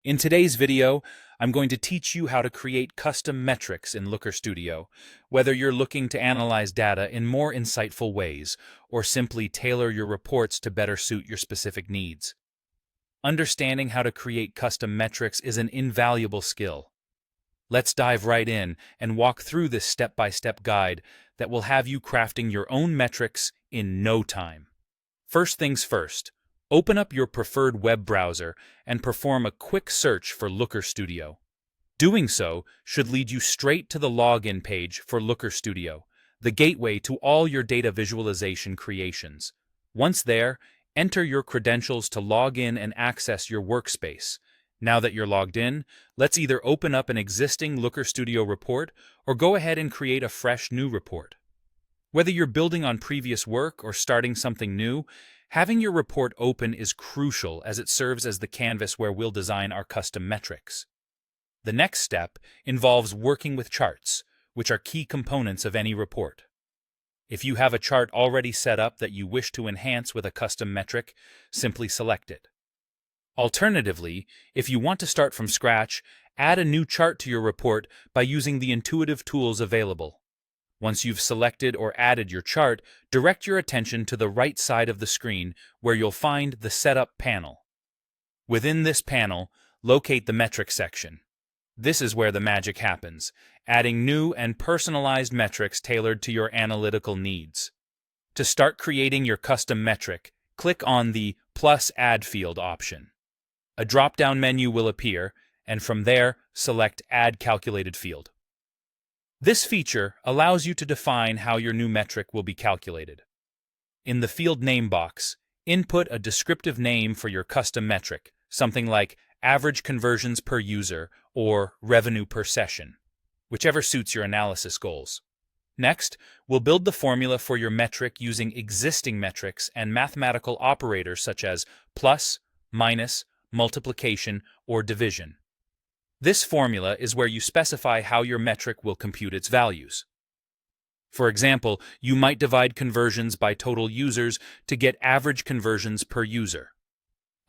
In today's video, I'm going to teach you how to create custom metrics in Looker Studio, whether you're looking to analyze data in more insightful ways or simply tailor your reports to better suit your specific needs. Understanding how to create custom metrics is an invaluable skill. Let's dive right in and walk through this step-by-step guide that will have you crafting your own metrics in no time. First things first. Open up your preferred web browser and perform a quick search for Looker Studio. Doing so should lead you straight to the login page for Looker Studio, the gateway to all your data visualization creations. Once there, enter your credentials to log in and access your workspace. Now that you're logged in, let's either open up an existing Looker Studio report or go ahead and create a fresh new report. Whether you're building on previous work or starting something new, having your report open is crucial as it serves as the canvas where we'll design our custom metrics. The next step involves working with charts, which are key components of any report. If you have a chart already set up that you wish to enhance with a custom metric, simply select it. Alternatively, if you want to start from scratch, add a new chart to your report by using the intuitive tools available. Once you've selected or added your chart, direct your attention to the right side of the screen where you'll find the Setup panel. Within this panel, locate the Metrics section. This is where the magic happens, adding new and personalized metrics tailored to your analytical needs. To start creating your custom metric, click on the Plus Add Field option. A drop-down menu will appear, and from there, select Add Calculated Field. This feature allows you to define how your new metric will be calculated. In the field name box, input a descriptive name for your custom metric, something like average conversions per user or revenue per session, whichever suits your analysis goals. Next, we'll build the formula for your metric using existing metrics and mathematical operators such as plus, minus, multiplication, or division. This formula is where you specify how your metric will compute its values. For example, you might divide conversions by total users to get average conversions per user.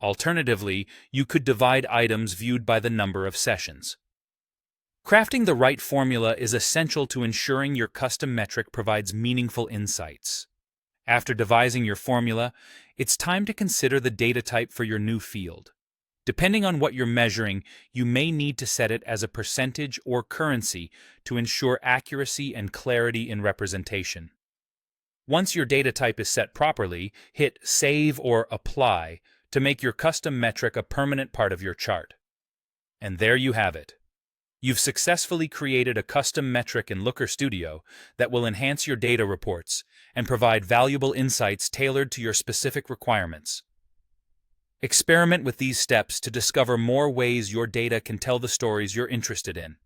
Alternatively, you could divide items viewed by the number of sessions. Crafting the right formula is essential to ensuring your custom metric provides meaningful insights. After devising your formula, it's time to consider the data type for your new field. Depending on what you're measuring, you may need to set it as a percentage or currency to ensure accuracy and clarity in representation. Once your data type is set properly, hit Save or Apply to make your custom metric a permanent part of your chart. And there you have it. You've successfully created a custom metric in Looker Studio that will enhance your data reports and provide valuable insights tailored to your specific requirements. Experiment with these steps to discover more ways your data can tell the stories you're interested in.